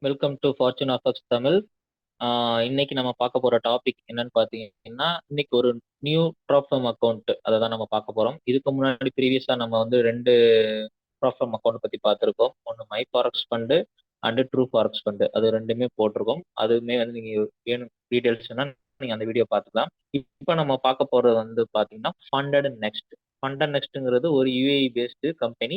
Welcome to Fortuna FX-தமிழ். இன்னைக்கு நம்ம பார்க்க போற டாபிக் என்னன்னு பார்த்தீங்கன்னா, இன்னைக்கு ஒரு நியூ ப்ராப்ளம் அக்கௌண்ட் அதை தான் நம்ம பார்க்க போறோம். இதுக்கு முன்னாடி ப்ரீவியஸா நம்ம வந்து 2 ப்ராப்ளம் அக்கௌண்ட் பத்தி பார்த்துருக்கோம். ஒன்று my forex fund and true forex fund, அது ரெண்டுமே போட்டிருக்கோம். அதுவுமே வந்து நீங்க வேணும் டீடைல்ஸ்னா நீங்க அந்த வீடியோ பார்த்துக்கலாம். இப்போ நம்ம பார்க்க போறது வந்து பார்த்தீங்கன்னா ஃபண்டட் நெக்ஸ்ட்ங்கிறது ஒரு யூஏஇ பேஸ்டு கம்பெனி.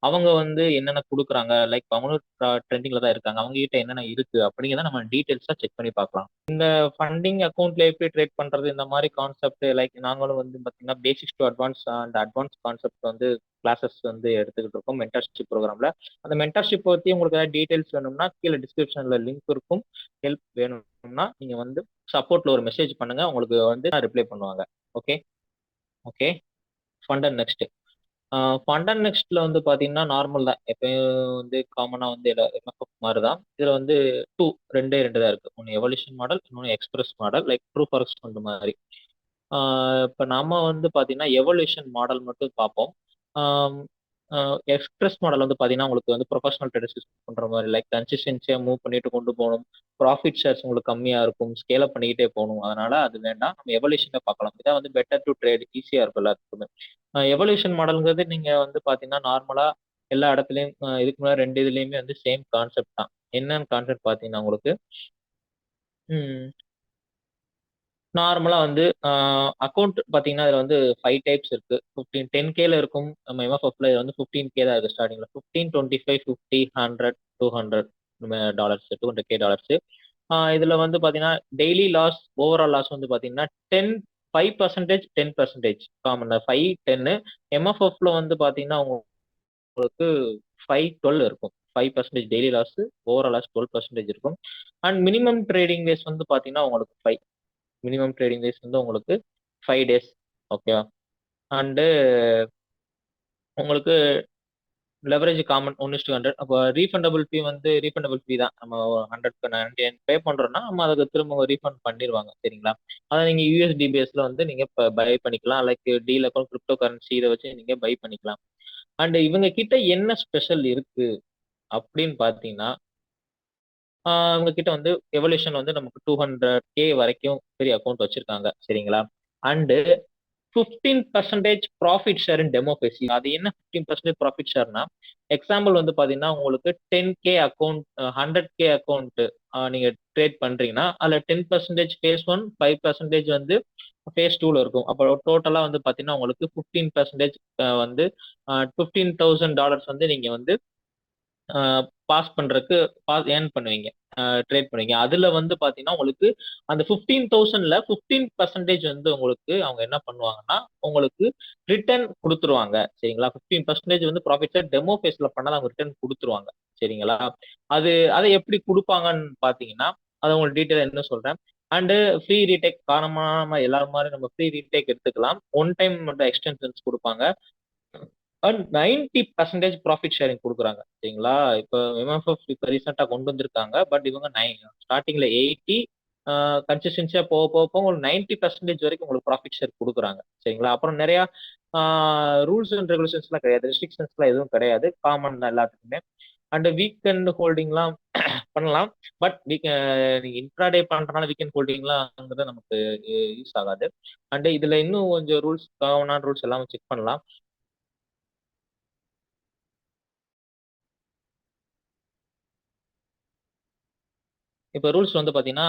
அவங்க வந்து என்னென்ன கொடுக்குறாங்க, லைக் அவங்களும் ட்ரெண்டிங்ல தான் இருக்காங்க, அவங்க கிட்ட என்னென்ன இருக்கு அப்படிங்கிறத நம்ம டீடைல்ஸா செக் பண்ணி பார்க்கலாம். இந்த ஃபண்டிங் அக்கௌண்ட்ல எப்படி ட்ரேட் பண்றது, இந்த மாதிரி கான்செப்ட் லைக் நாங்களும் வந்து பாத்தீங்கன்னா basics to advance and advance concept வந்து கிளாஸஸ் வந்து எடுத்துக்கிட்டு இருக்கோம் மென்டர்ஷிப் ப்ரோக்ராம்ல. அந்த மென்டர்ஷிப் பத்தி உங்களுக்கு ஏதாவது டீடைல்ஸ் வேணும்னா கீழே டிஸ்கிரிப்ஷன்ல லிங்க் இருக்கும். ஹெல்ப் வேணும்னா நீங்க வந்து சப்போர்ட்ல ஒரு மெசேஜ் பண்ணுங்க, உங்களுக்கு வந்து ரிப்ளை பண்ணுவாங்க. Okay okay funded next. Funded நெக்ஸ்ட்ல வந்து பாத்தீங்கன்னா நார்மல் தான், எப்பயும் வந்து காமனா வந்து எம்எஃப்எஃப் மாதிரி தான். இதுல வந்து ரெண்டே ரெண்டு தான் இருக்கு. ஒன்று எவல்யூஷன் மாடல், இன்னொன்று express model, like true forex fund மாதிரி. இப்போ நம்ம வந்து பாத்தீங்கன்னா எவல்யூஷன் மாடல் மட்டும் பார்ப்போம். எக்ஸ்பிரஸ் மாடல் வந்து பாத்தீங்கன்னா உங்களுக்கு வந்து ப்ரொஃபஷனல் ட்ரேடர்ஸ் யூஸ் பண்ற மாதிரி, லைக் கன்சிஸ்டன்சியா மூவ் பண்ணிட்டு கொண்டு போகணும், ப்ராஃபிட் ஷேர்ஸ் உங்களுக்கு கம்மியா இருக்கும், ஸ்கேல் அப் பண்ணிக்கிட்டே போகணும். அதனால அது வேண்டாம், நம்ம எவல்யூஷனை பார்க்கலாம். இதான் வந்து பெட்டர் டு ட்ரேட், ஈஸியா இருக்கும் எல்லாத்துக்குமே. எவல்யூஷன் மாடல்ங்கிறது நீங்க வந்து பாத்தீங்கன்னா நார்மலா எல்லா இடத்துலயும் இதுக்கு முன்னாடி 2 இதுலயுமே வந்து சேம் கான்செப்ட் தான். என்னன்னு கான்செப்ட் பாத்தீங்கன்னா உங்களுக்கு நார்மலா வந்து அக்கௌண்ட் பாத்தீங்கன்னா இதுல வந்து 5 டைப்ஸ் இருக்கு. 10K இருக்கும் நம்ம எம்எஃப்எஃப்ல. இது வந்து 15K தான் இருக்கு ஸ்டார்டிங்ல. 15, 25, 50, 100, 200 டாலர்ஸ், 200K. இதுல வந்து பாத்தீங்கன்னா டெய்லி லாஸ், ஓவரால் லாஸ் வந்து பாத்தீங்கன்னா 5%, 10% காமன் 5, 10. எம்எஃப்எஃப்ல வந்து பாத்தீங்கன்னா உங்களுக்கு 5, 12 இருக்கும். 5% டெய்லி லாஸ், ஓவரால் லாஸ் 12% இருக்கும். அண்ட் மினிமம் ட்ரேடிங் டேஸ் வந்து பாத்தீங்கன்னா உங்களுக்கு 5. மினிமம் ட்ரேடிங் டேஸ் வந்து உங்களுக்கு 5 டேஸ். ஓகேவா? அண்டு உங்களுக்கு லெவரேஜ் காமன் 1:100. அப்போ ரீஃபண்டபிள் ஃபீ வந்து ரீஃபண்டபிள் ஃபீ தான். நம்ம 100க்கு 99 பே பண்றோம்னா நம்ம அதுக்கு திரும்ப ரீஃபண்ட் பண்ணிடுவாங்க. சரிங்களா? அதை நீங்க யூஎஸ்டி பேஸ்ல வந்து நீங்க பை பண்ணிக்கலாம், like deal account, crypto currency, இதை வச்சு நீங்க பை பண்ணிக்கலாம். அண்ட் இவங்க கிட்ட என்ன ஸ்பெஷல் இருக்கு அப்படின்னு பாத்தீங்கன்னா, இவங்க கிட்ட வந்து எவல்யூஷன் வந்து நமக்கு 200K வரைக்கும் பெரிய அக்கௌண்ட் வச்சிருக்காங்க. சரிங்களா? And 15% profit share in demo phase. அது என்ன 15% ப்ராஃபிட் ஷேர்னா, எக்ஸாம்பிள் வந்து பாத்தீங்கன்னா உங்களுக்கு 10K அக்கௌண்ட், 100K அக்கௌண்ட் நீங்க ட்ரேட் பண்றீங்கன்னா அதுல 10% ஃபேஸ் 1, 5% வந்து ஃபேஸ் 2ல இருக்கும். அப்போ டோட்டலா வந்து பாத்தீங்கன்னா உங்களுக்கு 15% வந்து $15,000 வந்து நீங்க வந்து பாஸ் பண்றதுக்கு ஏர்ன் பண்ணுவீங்க, ட்ரேட் பண்ணுவீங்க. அதுல வந்து பாத்தீங்கன்னா உங்களுக்கு அந்த 15,000ல 15% வந்து உங்களுக்கு அவங்க என்ன பண்ணுவாங்கன்னா உங்களுக்கு ரிட்டர்ன் கொடுத்துருவாங்க. சரிங்களா? 15% வந்து ப்ராஃபிட் டெமோ ஃபேஸ்ல பண்ணாத அவங்க ரிட்டர்ன் கொடுத்துருவாங்க. சரிங்களா? அதை எப்படி கொடுப்பாங்கன்னு பாத்தீங்கன்னா அதை உங்களுக்கு டீட்டெயில் என்ன சொல்றேன். அண்டு ஃப்ரீ ரீடேக், காரணமா எல்லாரும் மாதிரி நம்ம ஃப்ரீ ரீடேக் எடுத்துக்கலாம். ஒன் டைம் மட்டும் எக்ஸ்டென்ஷன்ஸ் கொடுப்பாங்க. 90% ப்ராஃபிட் ஷேரிங் கொடுக்குறாங்க. சரிங்களா? இப்போ எம்எஃப்எஃப் இப்போ ரீசெண்டா கொண்டு வந்திருக்காங்க. பட் இவங்க ஸ்டார்டிங்ல 80, கன்சிஸ்டன்சியா போக போக போக உங்களுக்கு 90% வரைக்கும் உங்களுக்கு ப்ராஃபிட் ஷேர் கொடுக்குறாங்க. சரிங்களா? அப்புறம் நிறைய ரூல்ஸ் அண்ட் ரெகுலேஷன்ஸ்லாம் கிடையாது, ரெஸ்ட்ரிக்ஷன்ஸ்லாம் எதுவும் கிடையாது, காமன் தான் எல்லாத்துக்குமே. அண்ட் வீக்கெண்ட் ஹோல்டிங்லாம் பண்ணலாம். பட் நீங்க இன்ட்ராடே பண்றதுனால வீக்கெண்ட் ஹோல்டிங்லாம் நமக்கு யூஸ் ஆகாது. அண்ட் இதுல இன்னும் கொஞ்சம் ரூல்ஸ், காமனான ரூல்ஸ் எல்லாம் செக் பண்ணலாம். இப்போ ரூல்ஸ் வந்து பாத்தீங்கன்னா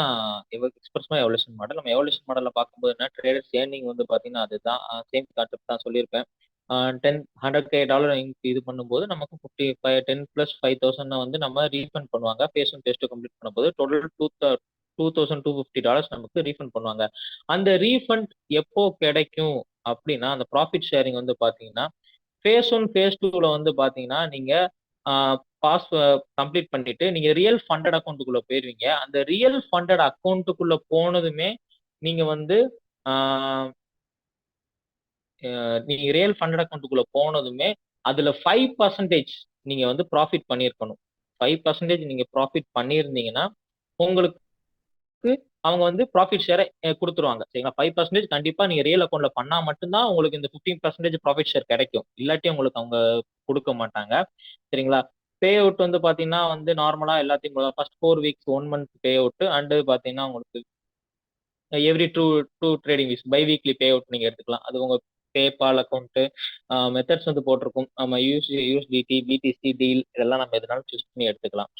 எக்ஸ்பிரஸ் எவல்யூஷன் மாடல். நம்ம எவல்யூஷன் மாடல்ல பார்க்கும்போது என்ன, ட்ரேடர்ஸ் ஏர்னிங் வந்து பாத்தீங்கன்னா அதுதான் சேம் கான்செப்ட் தான் சொல்லியிருப்பேன். 100K இது பண்ணும்போது நமக்கு 10 + 5,000 வந்து நம்ம ரீஃபண்ட் பண்ணுவாங்க. ஃபேஸ் 1, ஃபேஸ் 2 கம்ப்ளீட் பண்ணும்போது டோட்டல் $2,250 நமக்கு ரீஃபண்ட் பண்ணுவாங்க. அந்த ரீஃபண்ட் எப்போ கிடைக்கும் அப்படின்னா, அந்த ப்ராஃபிட் ஷேரிங் வந்து பாத்தீங்கன்னா ஃபேஸ் 1, ஃபேஸ் 2ல வந்து பாத்தீங்கன்னா நீங்க பாஸ் கம்ப்ளீட் பண்ணிட்டு நீங்க ரியல் ஃபண்டட் அக்கௌண்ட்டுக்குள்ள போயிருவீங்க. அந்த ரியல் ஃபண்டட் அக்கௌண்ட்டுக்குள்ள போனதுமே நீங்க வந்து நீங்க ரியல் ஃபண்டட் அக்கௌண்ட்டுக்குள்ள போனதுமே அதுல 5% நீங்க வந்து ப்ராஃபிட் பண்ணியிருக்கணும். 5% நீங்க ப்ராஃபிட் பண்ணியிருந்தீங்கன்னா உங்களுக்கு அவங்க வந்து ப்ராஃபிட் ஷேரை கொடுத்துருவாங்க. சரிங்களா? 5% கண்டிப்பா நீங்க ரியல் அக்கௌண்ட்ல பண்ணா மட்டும்தான் உங்களுக்கு இந்த 15% ப்ராஃபிட் ஷேர் கிடைக்கும். இல்லாட்டி உங்களுக்கு அவங்க கொடுக்க மாட்டாங்க. சரிங்களா? பே அவுட் வந்து பாத்தீங்கன்னா வந்து நார்மலா எல்லாத்தையும் first 4 weeks 1 month pay out and பாத்தீங்கன்னா உங்களுக்கு every two trading weeks biweekly pay out நீங்க எடுத்துக்கலாம். அது உங்க பேபால் அக்கௌண்ட் மெத்தட்ஸ் வந்து போட்டிருக்கும். நம்ம யூஎஸ்டிடி பிடிசி டீல் இதெல்லாம் நம்ம எதுனாலும் சூஸ் பண்ணி எடுத்துக்கலாம்.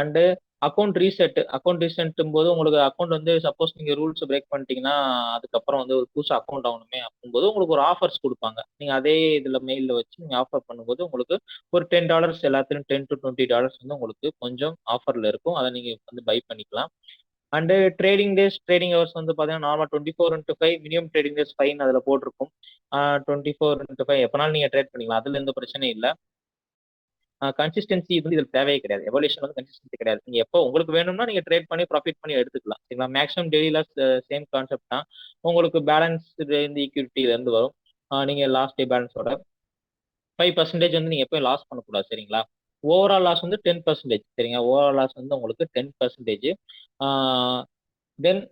அண்டு அக்கௌண்ட் ரீசெட்டும் போது உங்களுக்கு அக்கௌண்ட் வந்து சப்போஸ் நீங்க ரூல்ஸ் பிரேக் பண்ணிட்டீங்கன்னா அதுக்கப்புறம் வந்து ஒரு புதுசு அக்கௌண்ட் ஆகணுமே அப்படிங்கும்போது உங்களுக்கு ஒரு ஆஃபர்ஸ் கொடுப்பாங்க. நீங்க அதே இதுல மெயில வச்சு நீங்க ஆஃபர் பண்ணும்போது உங்களுக்கு ஒரு $10 எல்லாத்துலயும் $10 to $20 வந்து உங்களுக்கு கொஞ்சம் ஆஃபர்ல இருக்கும். அதை நீங்க வந்து பை பண்ணிக்கலாம். அண்ட் ட்ரேடிங் ஹவர்ஸ் வந்து பாத்தீங்கன்னா normal 24x5 minimum trading days 5 அதுல போட்டிருக்கும். 24x5 எப்பனாலும் நீங்க ட்ரேட் பண்ணிக்கலாம். அதுல எந்த பிரச்சனையும் இல்லை. கன்சிஸ்டன்சி வந்து இதுல தேவையே கிடையாது. எவல்யூஷன் வந்து கன்சிஸ்டன்சி கிடையாது. நீங்க எப்போ உங்களுக்கு வேணும்னா நீங்க ட்ரேட் பண்ணி ப்ராஃபிட் பண்ணி எடுத்துக்கலாம். சரிங்களா? மேக்ஸிமம் டெய்லி சேம் கான்செப்ட் தான். உங்களுக்கு பேலன்ஸ் இந்த ஈக்விட்டில இருந்து வரும். நீங்க லாஸ்ட் டே பேலன்ஸோட 5% வந்து நீங்க எப்பயும் லாஸ் பண்ணக்கூடாது. சரிங்களா? ஓவரால் லாஸ் வந்து 10%. சரிங்க, ஓவரால் லாஸ் வந்து உங்களுக்கு 10%. தென்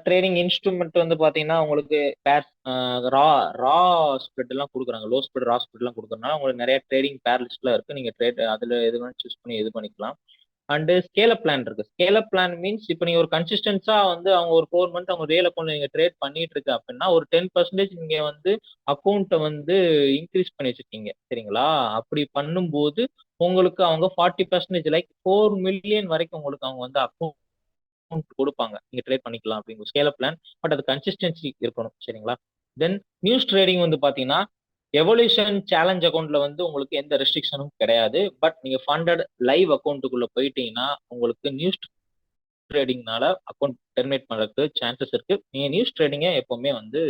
ட்ரேடிங் இன்ஸ்ட்ருமெண்ட் வந்து பாத்தீங்கன்னா உங்களுக்கு பேர் ரா ரா ஸ்ப்ரெட் எல்லாம் கொடுக்குறாங்க. லோ ஸ்ப்ரெட் ரா ஸ்ப்ரெட் எல்லாம் கொடுக்குறதுனால உங்களுக்கு நிறைய ட்ரேடிங் பேர் லிஸ்ட்ல இருக்கு. நீங்க ட்ரேட் அதுல எது வேணும் சூஸ் பண்ணி இது பண்ணிக்கலாம். அண்ட் ஸ்கேலப் பிளான் இருக்கு. ஸ்கேலப் பிளான் மீன்ஸ் இப்போ நீங்க ஒரு கன்சிஸ்டன்ஸா வந்து அவங்க ஒரு 4 மந்த் அவங்க ரியல் அக்கௌண்ட் நீங்க ட்ரேட் பண்ணிட்டு இருக்கு அப்படின்னா ஒரு 10% நீங்க வந்து அக்கௌண்ட்டை வந்து இன்க்ரீஸ் பண்ணி வச்சிருக்கீங்க. சரிங்களா? அப்படி பண்ணும்போது உங்களுக்கு அவங்க 40% லைக் 4 மில்லியன் வரைக்கும் உங்களுக்கு அவங்க வந்து அக்கௌண்ட் கொடுப்பாங்க. நீங்க ட்ரேட் பண்ணிக்கலாம் அப்படிங்கிற ஸ்கேலப் பிளான். பட் அது கன்சிஸ்டன்சி இருக்கணும். சரிங்களா? தென் நியூஸ் ட்ரேடிங் வந்து பாத்தீங்கன்னா எவல்யூஷன் சேலஞ்ச் அக்கௌண்ட்ல வந்து உங்களுக்கு எந்த ரெஸ்ட்ரிக்ஷனும் கிடையாது. பட் நீங்க ஃபண்டட் லைவ் அக்கௌண்ட்டுக்குள்ள போயிட்டீங்கன்னா உங்களுக்கு நியூஸ் ட்ரேடிங்னால அக்கௌண்ட் டெர்மினேட் பண்றதுக்கு சான்சஸ் இருக்கு. நீங்க நியூஸ் ட்ரேடிங்கை எப்பவுமே வந்து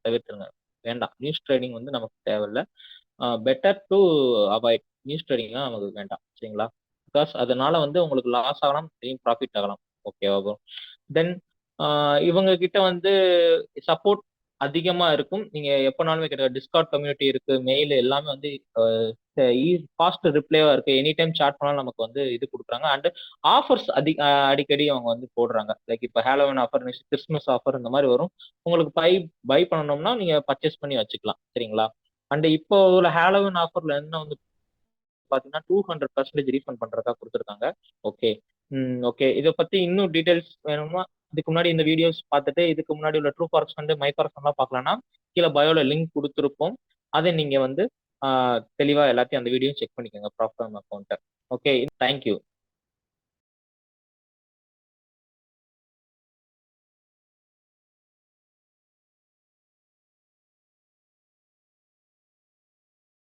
தவிர்த்துருங்க. வேண்டாம், நியூஸ் ட்ரேடிங் வந்து நமக்கு தேவையில்ல. Better to avoid news trading நமக்கு வேண்டாம். சரிங்களா? பிகாஸ் அதனால வந்து உங்களுக்கு லாஸ் ஆகலாம், ப்ராஃபிட் ஆகலாம். ஓகேவா ப்ரோ? தென் இவங்க கிட்ட வந்து சப்போர்ட் அதிகமா இருக்கும். நீங்க எப்பனாலுமே கிடையாது. டிஸ்கார்ட் கம்யூனிட்டி இருக்கு, மெயில் எல்லாமே வந்து ஃபாஸ்ட் ரிப்ளைவா இருக்கு. எனி டைம் சாட் பண்ணாலும் நமக்கு வந்து இது கொடுக்குறாங்க. அண்ட் ஆஃபர்ஸ் அடிக்கடி அவங்க வந்து போடுறாங்க. லைக் இப்போ Halloween offer, next Christmas offer இந்த மாதிரி வரும். உங்களுக்கு பை பண்ணணும்னா நீங்க பர்ச்சேஸ் பண்ணி வச்சுக்கலாம். சரிங்களா? அண்ட் இப்போ உள்ள ஹாலோவின் ஆஃபர்ல என்ன வந்து பாத்தீங்கன்னா 200% ரீஃபண்ட் பண்றதா கொடுத்துருக்காங்க. ஓகே. ஓகே, இதை பத்தி இன்னும் டீடைல்ஸ் வேணும்னா இதுக்கு முன்னாடி இந்த வீடியோஸ் பார்த்துட்டு இதுக்கு முன்னாடி உள்ள ட்ரூ ஃபாரெக்ஸ் வந்து மை ஃபாரெக்ஸ் எல்லாம் பார்க்கலாம்னா கீழே பயோல லிங்க் கொடுத்துருப்போம். அதை நீங்க வந்து தெளிவா எல்லாத்தையும் அந்த வீடியோ செக் பண்ணிக்கோங்க ப்ராப்ளம் அக்கௌண்ட்டை. Okay, thank you.